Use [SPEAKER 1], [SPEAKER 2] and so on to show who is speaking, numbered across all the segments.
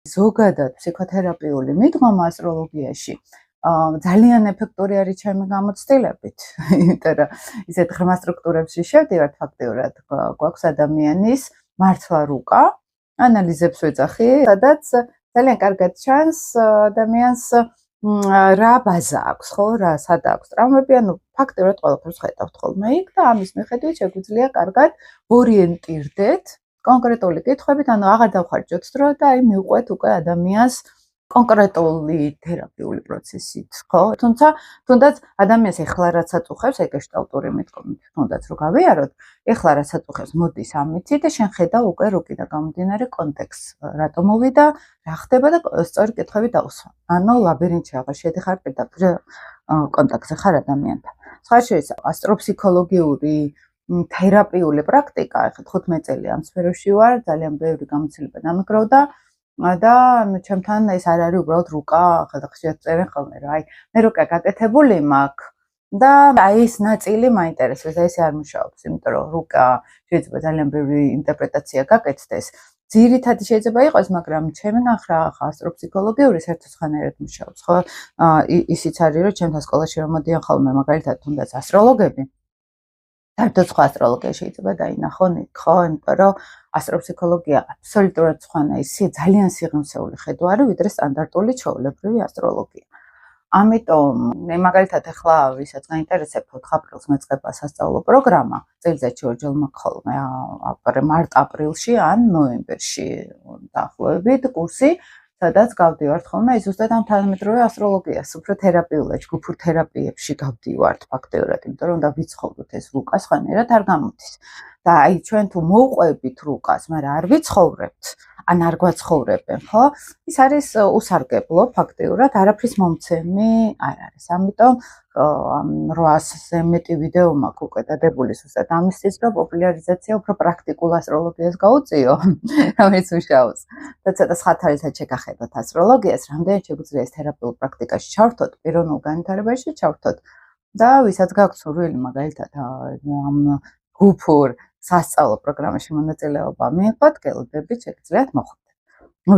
[SPEAKER 1] ზოგადად ფსიქოთერაპიული მიდგომა ასტროლოგიაში ძალიან ეფექტური არის ჩემი გამოცდილებით, იმიტომ რომ ისეთ ღრმა სტრუქტურებში შევდივართ ფაქტიურად, გვაქვს ადამიანის მართლა რუკა, ანალიზებს ვეძახი, სადაც ძალიან კარგად ჩანს ადამიანს რა ბაზა აქვს, ხო, რა სად აქვს ტრავმები, ანუ ფაქტიურად ყველაფერს ხედავთ ხოლმე იქ და ამის მიხედვით შეგვიძლია კარგად ორიენტირდეთ კონკრეტული კითხვებით, ანუ აღარ დავხარჯოთ დრო და აი მივყვეთ უკვე ადამიანს კონკრეტული თერაპიული პროცესით, ხო? თუნდაც ადამიანს ეხლა რაც აწუხებს, აი გეშტალტური მიდგომით, თუნდაც რო გავიაროთ, ეხლა რაც აწუხებს, მოდის ამიცი და შენ ხედავ უკვე რუკიდან გამომდინარე კონტექსტს, რატომ მოვიდა, რა ხდება და სწორი კითხვები დაუსვა. ანუ ლაბირინთში აღარ შედიხარ პირდაპირ კონტაქტზე ხარ ადამიანთან. სხვა შეიძლება ასტროფსიქოლოგიური თერაპიული პრაქტიკა, ახლა 15 წელი ამ სფეროში ვარ, ძალიან ბევრი გამოცდილება დამიგროვდა და ჩემთან ეს არ არის უბრალოდ რუკა, ახლა ხშირად წერენ ხოლმე რა, აი მე რუკა გაკეთებული მაქვს და აი ეს ნაწილი მაინტერესებს და ესე არ მუშაობს, იმიტომ რომ რუკა შეიძლება ძალიან ბევრი ინტერპრეტაცია გაკეთდეს. ძირითადი შეიძლება იყოს, მაგრამ ჩემი განხრა ახლა ასტროფსიქოლოგიური საერთოდ მუშაობს, ხო? ისიც არის რომ ჩემთან სკოლაში რომ მოდიან ხოლმე მაგალითად თუნდაც ასტროლოგები საერთოდ სხვა ასტროლოგია შეიძლება დაინახონ იქ, ხო? იმიტომ რომ ასტროფსიქოლოგია აბსოლუტურად სხვანა, ისე ძალიან სიღრმისეული ხედვა, ვიდრე სტანდარტული ჩვეულებრივი ასტროლოგია. ამიტომ მე მაგალითად ახლა ვისაც გაინტერესებთ 4 აპრილს მეწყება სასწავლო პროგრამა, წელიწადში ორჯერ მაქვს ხოლმე მარტ-აპრილში ან ნოემბერში დაახლოებით კურსი, სადაც გავდივართ ხოლმე ზუსტად ამ თანამედროვე ასტროლოგიას, უფრო თერაპიულად, ჯგუფურ თერაპიებში გავდივართ ფაქტიურად, იმიტომ რომ უნდა ვიცხოვროთ ეს რუკა, სხვანაირად არ გამოდის. და აი ჩვენ თუ მოვყვებით რუკას, მაგრამ არ ვიცხოვრებთ, ან არ გვაცხოვრებენ, ხო? ის არის უსარგებლო ფაქტიურად, არაფრის მომცემი არ არის. ამიტომ 800-ზე მეტი ვიდეო მაქვს უკვე დადებული ზუსტად ამისთვის, რომ პოპულარიზაცია უფრო პრაქტიკულ ასტროლოგიას გაუწიო, რომელიც მუშაობს. და ცოტა სხვათაირად შეგახედოთ ასტროლოგიას, რამდენად შეგვიძლია ეს თერაპიულ პრაქტიკაში ჩავრთოთ, პიროვნულ განვითარებაში ჩავრთოთ. და ვისაც გაქვთ სურვილი მაგალითად ამ ჯგუფურ სასწავლო პროგრამაში მონაწილეობა მიიღოთ, გელოდებით შეგიძლიათ მოხვდეთ.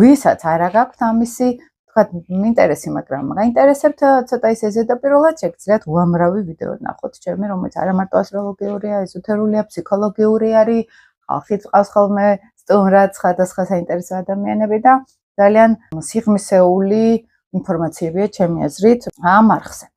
[SPEAKER 1] ვისაც არა გაქვთ ამისი, თქვათ, ინტერესი, მაგრამ გაინტერესებთ ცოტა ისე ზედაპირულად, შეგიძლიათ უამრავი ვიდეო ნახოთ ჩემი, რომელიც არა მარტო ასტროლოგიურია, ეზოთერულია, ფსიქოლოგიური არის, ხალხი წავს ხოლმე სტუმრად, სხვადასხვა საინტერესო ადამიანები და ძალიან სიღრმისეული ინფორმაციებია ჩემი აზრით ამ არხზე.